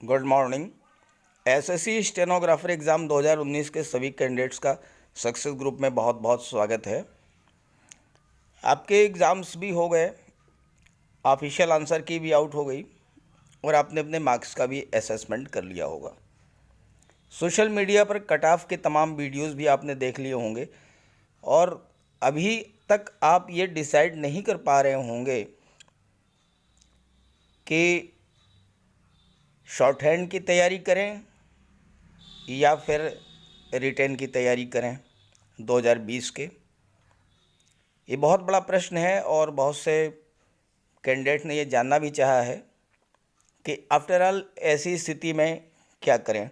Good morning. SSC stenographer exam 2019 के सभी candidates का सक्सेस ग्रुप में बहुत बहुत स्वागत है। आपके एग्ज़ाम्स भी हो गए, ऑफिशियल आंसर की भी आउट हो गई और आपने अपने मार्क्स का भी असेसमेंट कर लिया होगा। सोशल मीडिया पर कट ऑफ के तमाम वीडियोस भी आपने देख लिए होंगे और अभी तक आप ये डिसाइड नहीं कर पा रहे होंगे कि शॉर्ट हैंड की तैयारी करें या फिर रिटेन की तैयारी करें 2020 के। ये बहुत बड़ा प्रश्न है और बहुत से कैंडिडेट ने ये जानना भी चाहा है कि आफ्टर ऑल ऐसी स्थिति में क्या करें।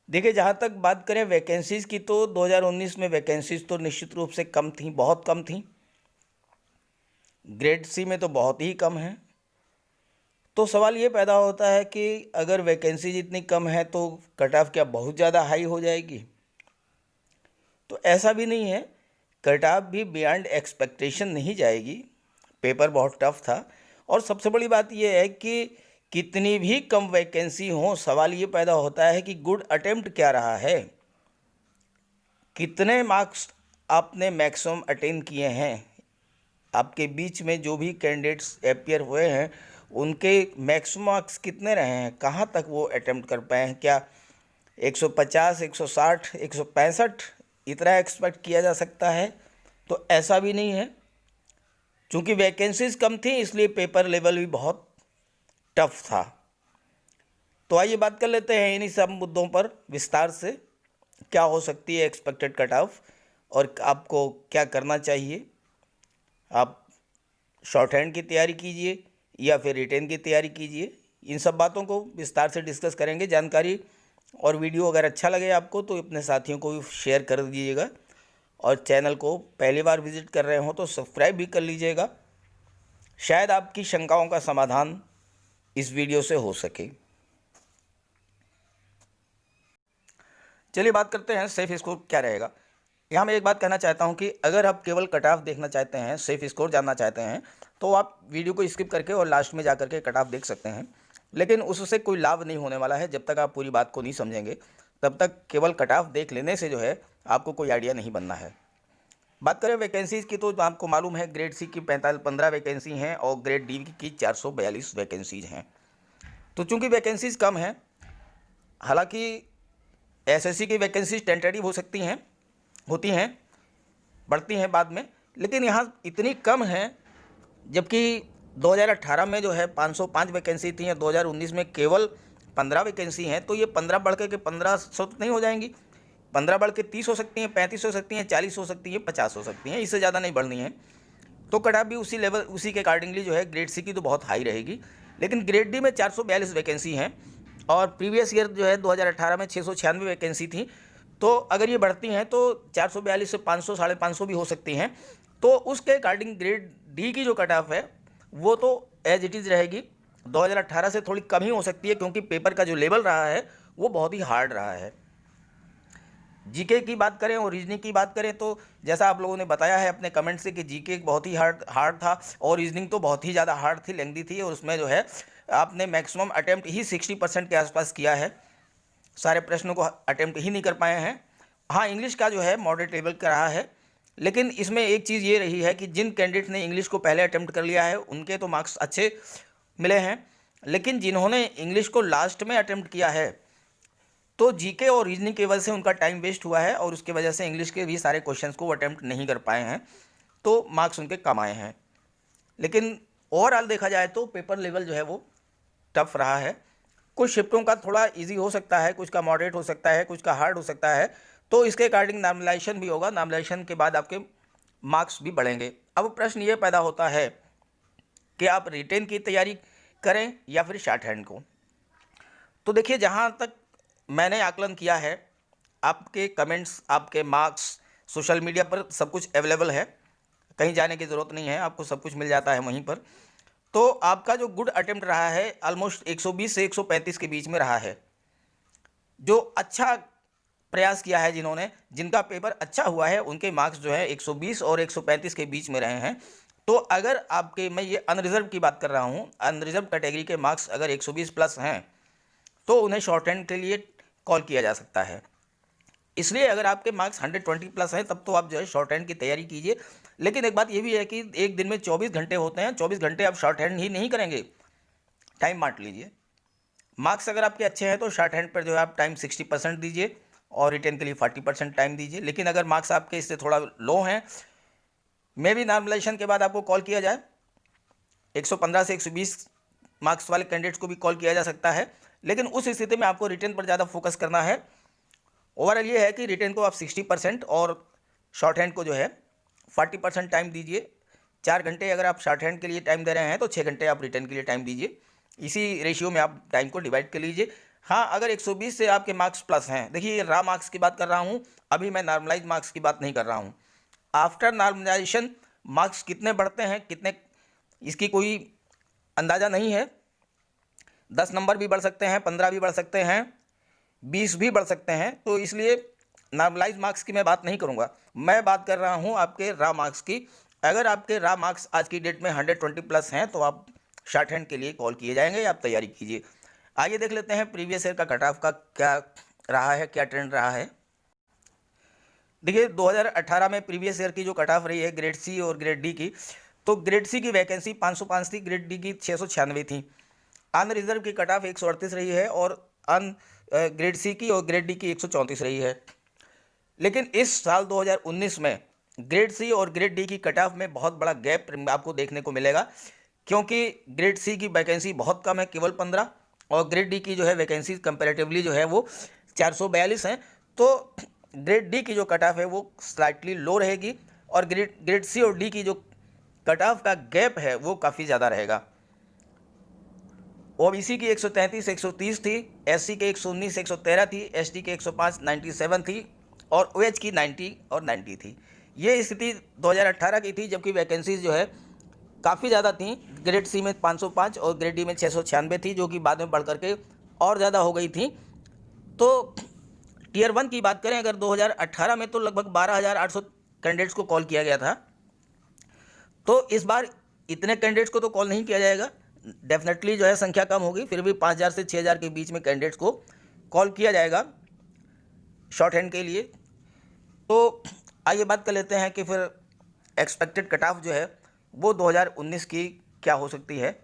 देखिए, जहाँ तक बात करें वैकेंसीज़ की तो 2019 में वैकेंसीज़ तो निश्चित रूप से कम थी, बहुत कम थी। ग्रेड सी में तो बहुत ही कम है। तो सवाल ये पैदा होता है कि अगर वैकेंसीज इतनी कम है तो कट ऑफ क्या बहुत ज़्यादा हाई हो जाएगी? तो ऐसा भी नहीं है, कट ऑफ भी बियॉन्ड एक्सपेक्टेशन नहीं जाएगी। पेपर बहुत टफ था और सबसे बड़ी बात यह है कि कितनी भी कम वैकेंसी हो, सवाल ये पैदा होता है कि गुड अटेम्प्ट क्या रहा है, कितने मार्क्स आपने मैक्सिमम अटेन किए हैं। आपके बीच में जो भी कैंडिडेट्स अपियर हुए हैं उनके मैक्सिमम मार्क्स कितने रहे हैं, कहाँ तक वो अटेम्प्ट कर पाए हैं, क्या 150, 160, 165 इतना एक्सपेक्ट किया जा सकता है? तो ऐसा भी नहीं है। चूँकि वैकेंसीज कम थी इसलिए पेपर लेवल भी बहुत टफ था। तो आइए बात कर लेते हैं इन्हीं सब मुद्दों पर विस्तार से, क्या हो सकती है एक्सपेक्टेड कट ऑफ और आपको क्या करना चाहिए। आप शॉर्ट हैंड की तैयारी कीजिए या फिर रिटेन की तैयारी कीजिए, इन सब बातों को विस्तार से डिस्कस करेंगे। जानकारी और वीडियो अगर अच्छा लगे आपको तो अपने साथियों को भी शेयर कर दीजिएगा और चैनल को पहली बार विजिट कर रहे हो तो सब्सक्राइब भी कर लीजिएगा। शायद आपकी शंकाओं का समाधान इस वीडियो से हो सके। चलिए बात करते हैं सेफ स्कोर क्या रहेगा। यहाँ मैं एक बात कहना चाहता हूँ कि अगर आप केवल कट ऑफ देखना चाहते हैं, सेफ स्कोर जानना चाहते हैं, तो आप वीडियो को स्किप करके और लास्ट में जाकर के कट ऑफ देख सकते हैं। लेकिन उससे कोई लाभ नहीं होने वाला है। जब तक आप पूरी बात को नहीं समझेंगे तब तक केवल कट ऑफ देख लेने से जो है आपको कोई आइडिया नहीं बनना है। बात करें वैकेंसीज़ की तो आपको मालूम है ग्रेड सी की 15 वैकेंसी हैं और ग्रेड डी की 442 वैकेंसीज हैं। तो चूँकि वैकेंसीज़ कम हैं, हालाँकि एसएससी की वैकेंसीज टेंटेटिव हो सकती हैं, होती हैं, बढ़ती हैं बाद में, लेकिन यहाँ इतनी कम है। जबकि 2018 में जो है 505 वैकेंसी थी, 2019 में केवल 15 वैकेंसी हैं। तो ये 15 बढ़ के 1500 तो नहीं हो जाएंगी, 15 बढ़ के 30 हो सकती हैं, 35 हो सकती हैं, 40 हो सकती हैं, 50 हो सकती हैं, इससे ज़्यादा नहीं बढ़नी है। तो कट ऑफ भी उसी लेवल, उसी के अकॉर्डिंगली जो है ग्रेड सी की तो बहुत हाई रहेगी। लेकिन ग्रेड डी में 442 वैकेंसी हैं और प्रीवियस ईयर जो है 2018 में 696 वैकेंसी थी। तो अगर ये बढ़ती हैं तो 442 से 500, 550 भी हो सकती हैं। तो उसके अकॉर्डिंग ग्रेड डी की जो कट ऑफ है वो तो एज इट इज़ रहेगी। 2018 से थोड़ी कम ही हो सकती है क्योंकि पेपर का जो लेवल रहा है वो बहुत ही हार्ड रहा है। जीके की बात करें और रीजनिंग की बात करें तो जैसा आप लोगों ने बताया है अपने कमेंट से कि जीके बहुत ही हार्ड था और रीजनिंग तो बहुत ही ज़्यादा हार्ड थी, लेंथी थी, और उसमें जो है आपने मैक्सिमम अटेम्प्ट ही 60% के आसपास किया है। सारे प्रश्नों को अटेम्प्ट ही नहीं कर पाए हैं। हाँ, इंग्लिश का जो है मॉडरेट लेवल का रहा है, लेकिन इसमें एक चीज़ ये रही है कि जिन कैंडिडेट ने इंग्लिश को पहले अटेम्प्ट कर लिया है उनके तो मार्क्स अच्छे मिले हैं, लेकिन जिन्होंने इंग्लिश को लास्ट में अटेम्प्ट किया है तो जीके और रीजनिंग की वजह से उनका टाइम वेस्ट हुआ है और उसकी वजह से इंग्लिश के भी सारे क्वेश्चंस को वो अटेम्प्ट नहीं कर पाए हैं, तो मार्क्स उनके कम आए हैं। लेकिन ओवरऑल देखा जाए तो पेपर लेवल जो है वो टफ रहा है। कुछ शिफ्टों का थोड़ा इजी हो सकता है, कुछ का मॉडरेट हो सकता है, कुछ का हार्ड हो सकता है। तो इसके अकॉर्डिंग नॉर्मलाइजेशन भी होगा, नॉर्मलाइजेशन के बाद आपके मार्क्स भी बढ़ेंगे। अब प्रश्न ये पैदा होता है कि आप रिटेन की तैयारी करें या फिर शॉर्ट हैंड को। तो देखिए, जहाँ तक मैंने आकलन किया है, आपके कमेंट्स, आपके मार्क्स सोशल मीडिया पर सब कुछ अवेलेबल है, कहीं जाने की ज़रूरत नहीं है, आपको सब कुछ मिल जाता है वहीं पर। तो आपका जो गुड अटेम्प्ट रहा है ऑलमोस्ट 120 से 135 के बीच में रहा है। जो अच्छा प्रयास किया है, जिनका पेपर अच्छा हुआ है, उनके मार्क्स जो है 120 और 135 के बीच में रहे हैं। तो अगर आपके, मैं ये अनरिजर्व की बात कर रहा हूँ, अनरिजर्व कैटेगरी के मार्क्स अगर 120 प्लस हैं तो उन्हें शॉर्ट हैंड के लिए कॉल किया जा सकता है। इसलिए अगर आपके मार्क्स 120 प्लस हैं तब तो आप जो है शॉर्ट हैंड की तैयारी कीजिए। लेकिन एक बात ये भी है कि एक दिन में 24 घंटे होते हैं, 24 घंटे आप शॉर्ट हैंड ही नहीं करेंगे, टाइम बांट लीजिए। मार्क्स अगर आपके अच्छे हैं तो शॉर्ट हैंड पर जो है आप टाइम 60% दीजिए और रिटेन के लिए 40% टाइम दीजिए। लेकिन अगर मार्क्स आपके इससे थोड़ा लो हैं, मे भी नॉर्मलाइजेशन के बाद आपको कॉल किया जाए, 115 से 120 मार्क्स वाले कैंडिडेट्स को भी कॉल किया जा सकता है। लेकिन उस स्थिति में आपको रिटेन पर ज़्यादा फोकस करना है। ओवरऑल ये है कि रिटेन को आप 60% और शॉर्ट हैंड को जो है 40% टाइम दीजिए। 4 घंटे अगर आप शॉर्ट हैंड के लिए टाइम दे रहे हैं तो 6 घंटे आप रिटेन के लिए टाइम दीजिए। इसी रेशियो में आप टाइम को डिवाइड कर लीजिए। हाँ, अगर 120 से आपके मार्क्स प्लस हैं, देखिए ये रा मार्क्स की बात कर रहा हूँ, अभी मैं नॉर्मलाइज मार्क्स की बात नहीं कर रहा हूँ। आफ्टर नॉर्मलाइजेशन मार्क्स कितने बढ़ते हैं, कितने, इसकी कोई अंदाज़ा नहीं है। 10 नंबर भी बढ़ सकते हैं, 15 भी बढ़ सकते हैं, 20 भी बढ़ सकते हैं। तो इसलिए नॉर्मलाइज मार्क्स की मैं बात नहीं करूँगा, मैं बात कर रहा हूँ आपके रा मार्क्स की। अगर आपके रा मार्क्स आज की डेट में 120 प्लस हैं तो आप शॉर्ट हैंड के लिए कॉल किए जाएंगे, आप तैयारी कीजिए। आइए देख लेते हैं प्रीवियस ईयर का कट ऑफ का क्या रहा है, क्या ट्रेंड रहा है। देखिए 2018 में प्रीवियस ईयर की जो कट ऑफ रही है ग्रेड सी और ग्रेड डी की, तो ग्रेड सी की वैकेंसी 505 थी, ग्रेड डी की 696 थी। अन रिजर्व की कट ऑफ 138 रही है और ग्रेड सी की और ग्रेड डी की 134 रही है। लेकिन इस साल 2019 में ग्रेड सी और ग्रेड डी की कट ऑफ में बहुत बड़ा गैप आपको देखने को मिलेगा, क्योंकि ग्रेड सी की वैकेंसी बहुत कम है, केवल 15, और ग्रेड डी की जो है वैकेंसी कंपैरेटिवली जो है वो 442 हैं। तो ग्रेड डी की जो कट ऑफ है वो स्लाइटली लो रहेगी और ग्रेड सी और डी की जो कट ऑफ का गैप है वो काफ़ी ज़्यादा रहेगा। ओबीसी की 133 130 थी, एससी के 119 113 थी, एसटी के 105 97 थी और ओएच की 90 और 90 थी। ये स्थिति 2018 की थी, जबकि वैकेंसीज जो है काफ़ी ज़्यादा थी। ग्रेड सी में 505 और ग्रेड डी में 696 थी, जो कि बाद में बढ़ करके और ज़्यादा हो गई थी। तो टीयर 1 की बात करें अगर 2018 में तो लगभग 12,800 कैंडिडेट्स को कॉल किया गया था। तो इस बार इतने कैंडिडेट्स को तो कॉल नहीं किया जाएगा, डेफिनेटली जो है संख्या कम होगी, फिर भी 5,000 से 6,000 के बीच में कैंडिडेट्स को कॉल किया जाएगा शॉर्ट हैंड के लिए। तो आइए बात कर लेते हैं कि फिर एक्सपेक्टेड कट ऑफ जो है वो 2019 की क्या हो सकती है।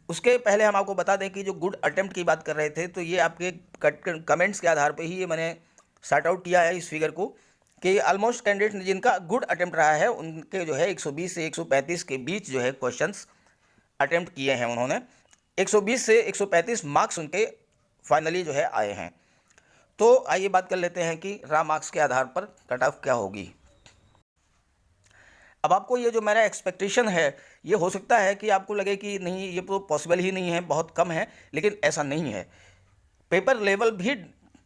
उसके पहले हम आपको बता दें कि जो गुड अटेम्प्ट की बात कर रहे थे, तो ये आपके कमेंट्स के आधार पे ही ये मैंने सॉर्ट आउट किया है इस फिगर को, कि ऑलमोस्ट कैंडिडेट जिनका गुड अटेम्प्ट रहा है उनके जो है 120 से 135 के बीच जो है क्वेश्चंस अटेम्प्ट किए हैं उन्होंने। 120 से 135 मार्क्स उनके फाइनली जो है आए हैं। तो आइए बात कर लेते हैं कि रा मार्क्स के आधार पर कट ऑफ क्या होगी। अब आपको ये जो मेरा एक्सपेक्टेशन है, ये हो सकता है कि आपको लगे कि नहीं ये तो पॉसिबल ही नहीं है, बहुत कम है, लेकिन ऐसा नहीं है। पेपर लेवल भी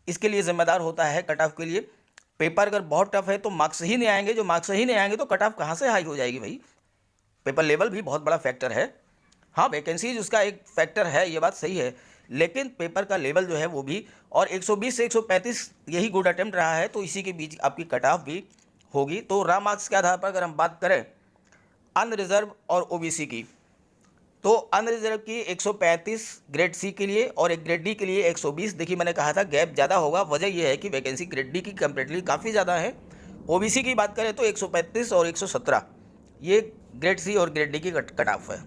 इसके लिए जिम्मेदार होता है कट ऑफ के लिए। पेपर अगर बहुत टफ है तो मार्क्स ही नहीं आएंगे, जो मार्क्स ही नहीं आएंगे तो कट ऑफ कहाँ से हाई हो जाएगी भाई। पेपर लेवल भी बहुत बड़ा फैक्टर है। हाँ, वैकेंसीज उसका एक फैक्टर है, ये बात सही है, लेकिन पेपर का लेवल जो है वो भी, और 120 से 135 यही गुड अटेम्प्ट रहा है, तो इसी के बीच आपकी कट ऑफ भी होगी। तो रा मार्क्स के आधार पर अगर हम बात करें अनरिजर्व और ओबीसी की, तो अनरिजर्व की 135 ग्रेड सी के लिए और एक ग्रेड डी के लिए 120। देखिए मैंने कहा था गैप ज़्यादा होगा, वजह यह है कि वैकेंसी ग्रेड डी की कंपेरेटिवली काफ़ी ज़्यादा है। ओबीसी की बात करें तो 135 और 117 ये ग्रेड सी और ग्रेड डी की कट ऑफ है।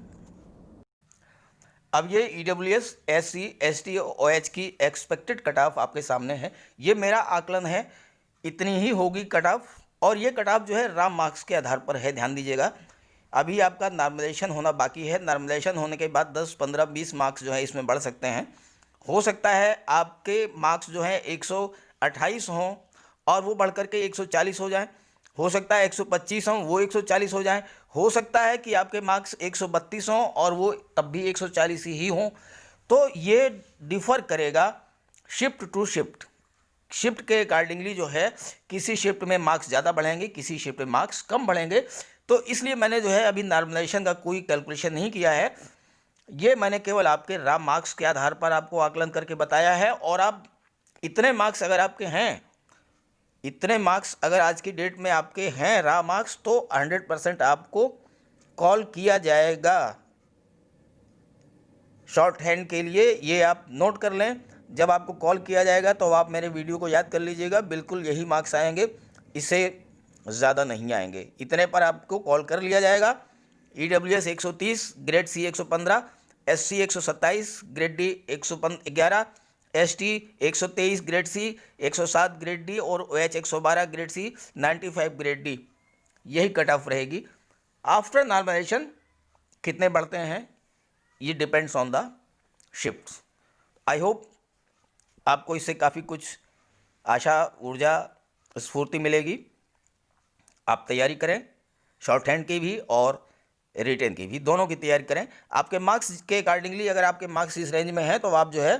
अब ये ईडब्ल्यूएस, एससी, एसटी, ओएच की एक्सपेक्टेड कट ऑफ आपके सामने है। ये मेरा आकलन है, इतनी ही होगी कट ऑफ, और ये कट ऑफ जो है राम मार्क्स के आधार पर है, ध्यान दीजिएगा। अभी आपका नॉर्मलाइजेशन होना बाकी है, नॉर्मलाइजेशन होने के बाद 10, 15, 20 मार्क्स जो है इसमें बढ़ सकते हैं। हो सकता है आपके मार्क्स जो है 128 हों और वो बढ़ करके 140 हो जाए, हो सकता है 125 हों वो 140 हो जाए, हो सकता है कि आपके मार्क्स 132 हों और वो तब भी 140 ही हों। तो ये डिफ़र करेगा शिफ्ट टू शिफ्ट। शिफ्ट के अकॉर्डिंगली जो है किसी शिफ्ट में मार्क्स ज़्यादा बढ़ेंगे, किसी शिफ्ट में मार्क्स कम बढ़ेंगे। तो इसलिए मैंने जो है अभी नॉर्मलाइजेशन का कोई कैलकुलेशन नहीं किया है, ये मैंने केवल आपके रा मार्क्स के आधार पर आपको आकलन करके बताया है। और आप इतने मार्क्स अगर आपके हैं, इतने मार्क्स अगर आज की डेट में आपके हैं रा मार्क्स, तो 100% आपको कॉल किया जाएगा शॉर्ट हैंड के लिए ये आप नोट कर लें, जब आपको कॉल किया जाएगा तो आप मेरे वीडियो को याद कर लीजिएगा, बिल्कुल यही मार्क्स आएंगे, इससे ज़्यादा नहीं आएंगे, इतने पर आपको कॉल कर लिया जाएगा। EWS 130, grade C 115, SC 127, grade D 111, ST 123, grade C 107, grade D और OH 112, grade C 95, grade D, यही कट ऑफ रहेगी। आफ्टर नॉर्मलाइजेशन कितने बढ़ते हैं ये depends on the shifts. I hope आपको इससे काफ़ी कुछ आशा, ऊर्जा, स्फूर्ति मिलेगी। आप तैयारी करें, शॉर्ट हैंड की भी और रिटेन की भी, दोनों की तैयारी करें। आपके मार्क्स के अकॉर्डिंगली अगर आपके मार्क्स इस रेंज में हैं तो आप जो है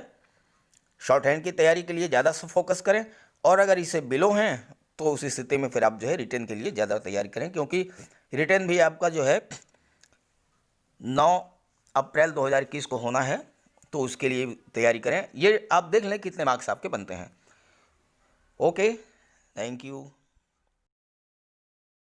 शॉर्ट हैंड की तैयारी के लिए ज़्यादा फोकस करें, और अगर इससे बिलो हैं तो उस स्थिति में फिर आप जो है रिटेन के लिए ज़्यादा तैयारी करें, क्योंकि रिटेन भी आपका जो है 9 अप्रैल 2021 को होना है, तो उसके लिए तैयारी करें। ये आप देख लें कितने मार्क्स आपके बनते हैं। Okay, thank you.